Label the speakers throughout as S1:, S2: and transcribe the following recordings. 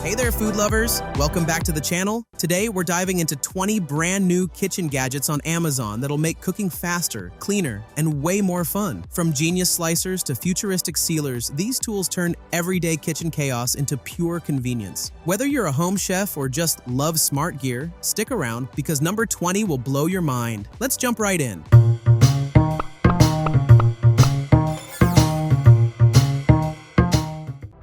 S1: Hey there, food lovers! Welcome back to the channel. Today, we're diving into 20 brand new kitchen gadgets on Amazon that'll make cooking faster, cleaner, and way more fun. From genius slicers to futuristic sealers, these tools turn everyday kitchen chaos into pure convenience. Whether you're a home chef or just love smart gear, stick around because number 20 will blow your mind. Let's jump right in.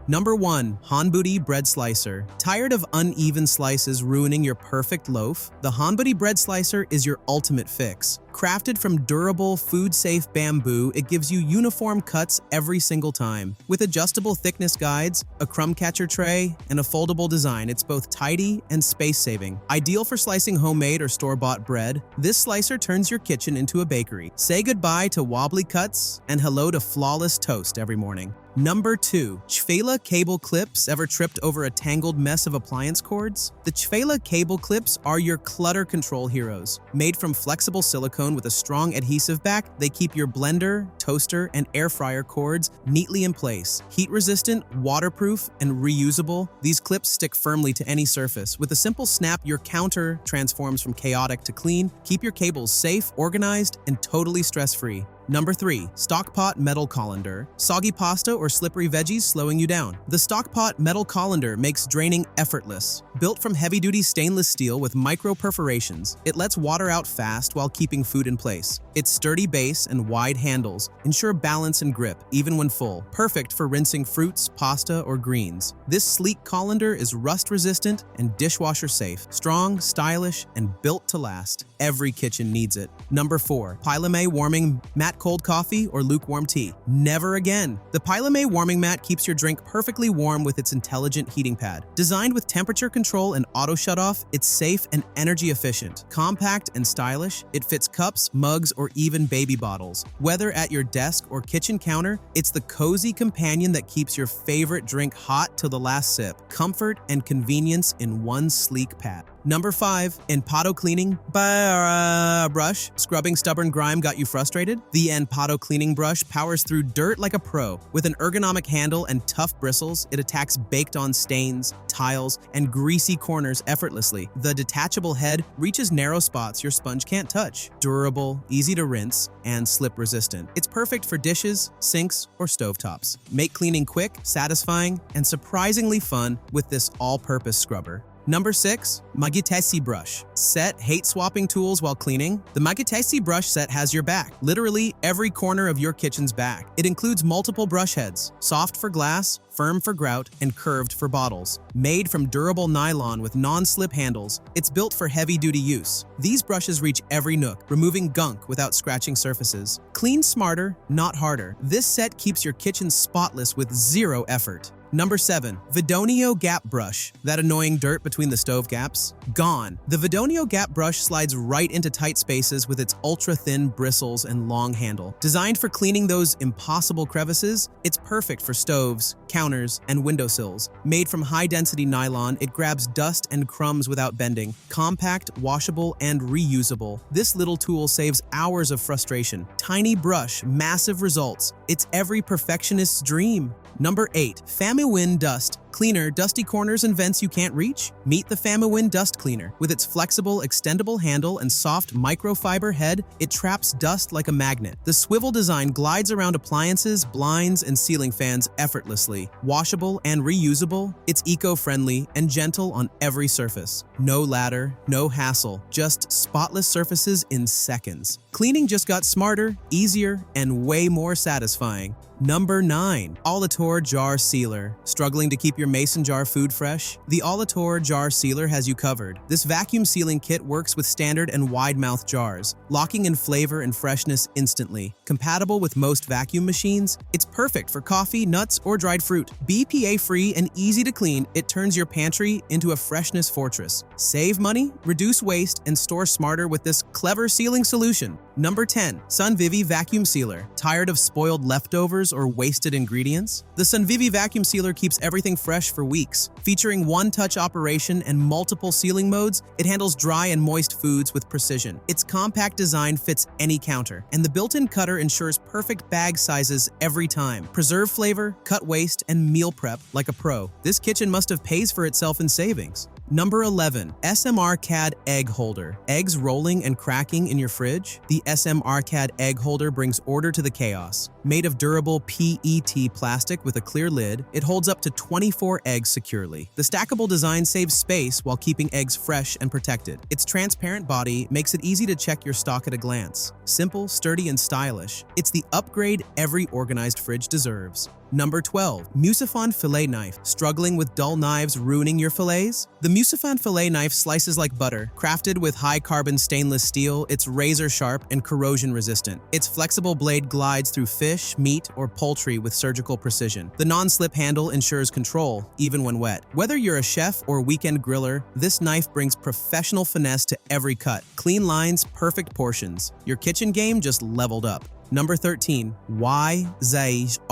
S1: Number 1. Honbuty Bread Slicer. Tired of uneven slices ruining your perfect loaf? The Honbuty Bread Slicer is your ultimate fix. Crafted from durable, food-safe bamboo, it gives you uniform cuts every single time. With adjustable thickness guides, a crumb catcher tray, and a foldable design, it's both tidy and space-saving. Ideal for slicing homemade or store-bought bread, this slicer turns your kitchen into a bakery. Say goodbye to wobbly cuts and hello to flawless toast every morning. Number 2. Chfeila Cable Clips. Ever tripped over a tangled mess of appliance cords? The Chfeila Cable Clips are your clutter control heroes. Made from flexible silicone with a strong adhesive back, they keep your blender, toaster, and air fryer cords neatly in place. Heat-resistant, waterproof, and reusable, these clips stick firmly to any surface. With a simple snap, your counter transforms from chaotic to clean. Keep your cables safe, organized, and totally stress-free. Number 3. STOCKPOT Metal Colander. Soggy pasta or slippery veggies slowing you down? The STOCKPOT Metal Colander makes draining effortless. Built from heavy-duty stainless steel with micro perforations, it lets water out fast while keeping food in place. Its sturdy base and wide handles ensure balance and grip even when full, perfect for rinsing fruits, pasta, or greens. This sleek colander is rust-resistant and dishwasher-safe. Strong, stylish, and built to last. Every kitchen needs it. Number 4. PAILAMEI Warming Mat Cold coffee or lukewarm tea? Never again. The PAILAMEI Warming Mat keeps your drink perfectly warm with its intelligent heating pad. Designed with temperature control and auto shutoff, it's safe and energy efficient. Compact and stylish, it fits cups, mugs, or even baby bottles. Whether at your desk or kitchen counter, it's the cozy companion that keeps your favorite drink hot till the last sip. Comfort and convenience in one sleek pad. Number 5. Enpato Cleaning Brush. Scrubbing stubborn grime got you frustrated? The Enpato cleaning brush powers through dirt like a pro. With an ergonomic handle and tough bristles, it attacks baked-on stains, tiles, and greasy corners effortlessly. The detachable head reaches narrow spots your sponge can't touch. Durable, easy to rinse, and slip-resistant. It's perfect for dishes, sinks, or stovetops. Make cleaning quick, satisfying, and surprisingly fun with this all-purpose scrubber. Number 6. Mgitecy Brush Set. Hate swapping tools while cleaning? The Mgitecy Brush Set has your back. Literally every corner of your kitchen's back. It includes multiple brush heads, soft for glass, firm for grout, and curved for bottles. Made from durable nylon with non-slip handles, it's built for heavy-duty use. These brushes reach every nook, removing gunk without scratching surfaces. Clean smarter, not harder. This set keeps your kitchen spotless with zero effort. Number 7. Vidonio Gap Brush. That annoying dirt between the stove gaps? Gone. The Vidonio Gap Brush slides right into tight spaces with its ultra-thin bristles and long handle. Designed for cleaning those impossible crevices, it's perfect for stoves, counters, and windowsills. Made from high-density nylon, it grabs dust and crumbs without bending. Compact, washable, and reusable. This little tool saves hours of frustration. Tiny brush, massive results. It's every perfectionist's dream. Number 8. FAMIWIN Dust Cleaner, dusty corners and vents you can't reach? Meet the FAMIWIN Dust Cleaner. With its flexible, extendable handle and soft microfiber head, it traps dust like a magnet. The swivel design glides around appliances, blinds, and ceiling fans effortlessly. Washable and reusable, it's eco-friendly and gentle on every surface. No ladder, no hassle, just spotless surfaces in seconds. Cleaning just got smarter, easier, and way more satisfying. Number 9. Auletor Jar Sealer. Struggling to keep your mason jar food fresh? The Auletor Jar Sealer has you covered. This vacuum sealing kit works with standard and wide-mouth jars, locking in flavor and freshness instantly. Compatible with most vacuum machines, it's perfect for coffee, nuts, or dried fruit. BPA-free and easy to clean, it turns your pantry into a freshness fortress. Save money, reduce waste, and store smarter with this clever sealing solution. Number 10. Sunvivi Vacuum Sealer. Tired of spoiled leftovers or wasted ingredients? The Sunvivi Vacuum Sealer keeps everything fresh for weeks. Featuring one-touch operation and multiple sealing modes, it handles dry and moist foods with precision. Its compact design fits any counter, and the built-in cutter ensures perfect bag sizes every time. Preserve flavor, cut waste, and meal prep like a pro. This kitchen must-have pays for itself in savings. Number 11. SMRCAD Egg Holder. Eggs rolling and cracking in your fridge? The SMRCAD Egg Holder brings order to the chaos. Made of durable PET plastic with a clear lid, it holds up to 24 eggs securely. The stackable design saves space while keeping eggs fresh and protected. Its transparent body makes it easy to check your stock at a glance. Simple, sturdy, and stylish, it's the upgrade every organized fridge deserves. Number 12. Musifan Fillet Knife. Struggling with dull knives ruining your fillets? The Musifan Fillet Knife slices like butter. Crafted with high-carbon stainless steel, it's razor-sharp and corrosion-resistant. Its flexible blade glides through fish, meat, or poultry with surgical precision. The non-slip handle ensures control, even when wet. Whether you're a chef or weekend griller, this knife brings professional finesse to every cut. Clean lines, perfect portions. Your kitchen game just leveled up. Number 13. YZRIZX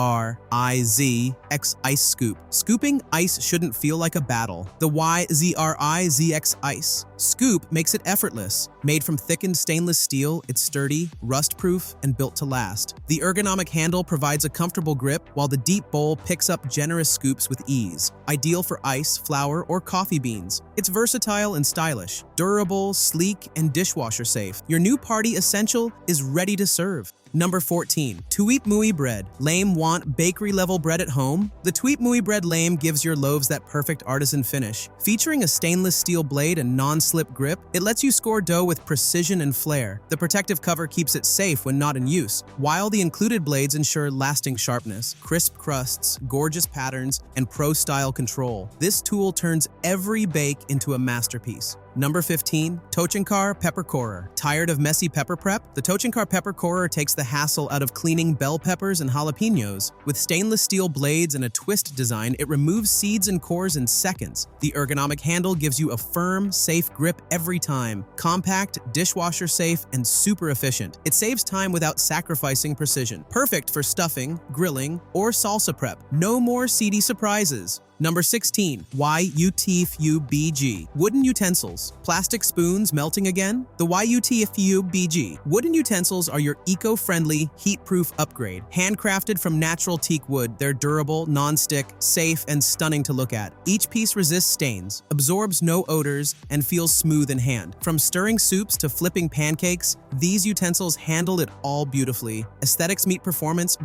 S1: Ice Scoop. Scooping ice shouldn't feel like a battle. The YZRIZX Ice Scoop makes it effortless. Made from thickened stainless steel, it's sturdy, rust-proof, and built to last. The ergonomic handle provides a comfortable grip, while the deep bowl picks up generous scoops with ease. Ideal for ice, flour, or coffee beans. It's versatile and stylish, durable, sleek, and dishwasher safe. Your new party essential is ready to serve. Number 14. Tuipmui bread. Lame want bakery-level bread at home? The Tuipmui bread lame gives your loaves that perfect artisan finish. Featuring a stainless steel blade and non-slip grip, it lets you score dough with precision and flair. The protective cover keeps it safe when not in use, while the included blades ensure lasting sharpness, crisp crusts, gorgeous patterns, and pro-style control. This tool turns every bake into a masterpiece. Number 15. Tochinkar Pepper Corer. Tired of messy pepper prep? The Tochinkar Pepper Corer takes the hassle out of cleaning bell peppers and jalapenos. With stainless steel blades and a twist design, it removes seeds and cores in seconds. The ergonomic handle gives you a firm, safe grip every time. Compact, dishwasher safe, and super efficient. It saves time without sacrificing precision. Perfect for stuffing, grilling, or salsa prep. No more seedy surprises. Number 16. YUTFUBG. Wooden utensils. Plastic spoons melting again? The YUTFUBG. Wooden utensils are your eco-friendly, heat-proof upgrade. Handcrafted from natural teak wood, they're durable, non-stick, safe, and stunning to look at. Each piece resists stains, absorbs no odors, and feels smooth in hand. From stirring soups to flipping pancakes, these utensils handle it all beautifully. Aesthetics meet performance,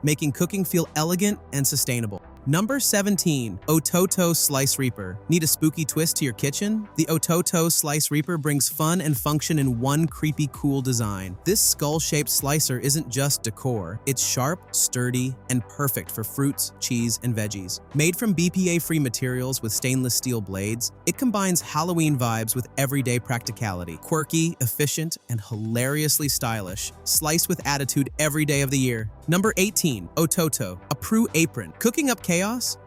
S1: making cooking feel elegant and sustainable. Number 17. OTOTO Slice Reaper. Need a spooky twist to your kitchen? The OTOTO Slice Reaper brings fun and function in one creepy, cool design. This skull-shaped slicer isn't just decor. It's sharp, sturdy, and perfect for fruits, cheese, and veggies. Made from BPA-free materials with stainless steel blades, it combines Halloween vibes with everyday practicality. Quirky, efficient, and hilariously stylish. Slice with attitude every day of the year. Number 18. OTOTO Aproo Apron. Cooking up chaos?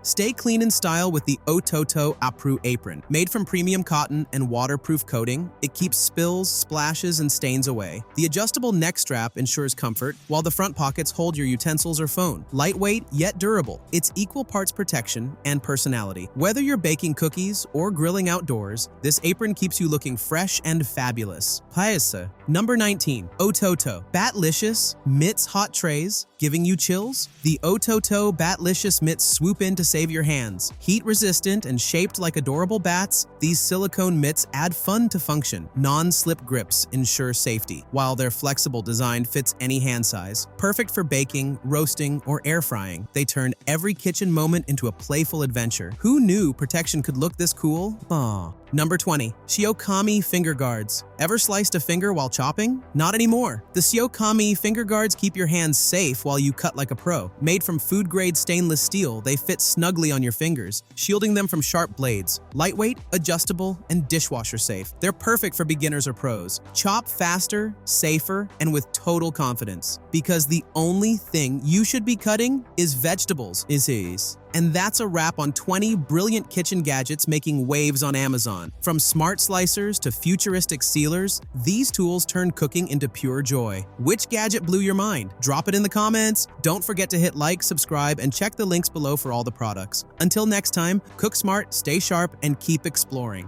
S1: Stay clean in style with the OTOTO Aproo Apron. Made from premium cotton and waterproof coating, it keeps spills, splashes, and stains away. The adjustable neck strap ensures comfort, while the front pockets hold your utensils or phone. Lightweight, yet durable. It's equal parts protection and personality. Whether you're baking cookies or grilling outdoors, this apron keeps you looking fresh and fabulous. Paisa. Number 19. OTOTO Batlicious Mitts Hot Trays. Giving you chills? The OTOTO Batlicious mitts swoop in to save your hands. Heat-resistant and shaped like adorable bats, these silicone mitts add fun to function. Non-slip grips ensure safety, while their flexible design fits any hand size. Perfect for baking, roasting, or air frying, they turn every kitchen moment into a playful adventure. Who knew protection could look this cool? Aww. Number 20. SYOKAMI Finger Guards. Ever sliced a finger while chopping? Not anymore. The SYOKAMI Finger Guards keep your hands safe while you cut like a pro. Made from food-grade stainless steel, they fit snugly on your fingers, shielding them from sharp blades. Lightweight, adjustable, and dishwasher safe. They're perfect for beginners or pros. Chop faster, safer, and with total confidence. Because the only thing you should be cutting is vegetables. And that's a wrap on 20 brilliant kitchen gadgets making waves on Amazon. From smart slicers to futuristic sealers, these tools turn cooking into pure joy. Which gadget blew your mind? Drop it in the comments. Don't forget to hit like, subscribe, and check the links below for all the products. Until next time, cook smart, stay sharp, and keep exploring.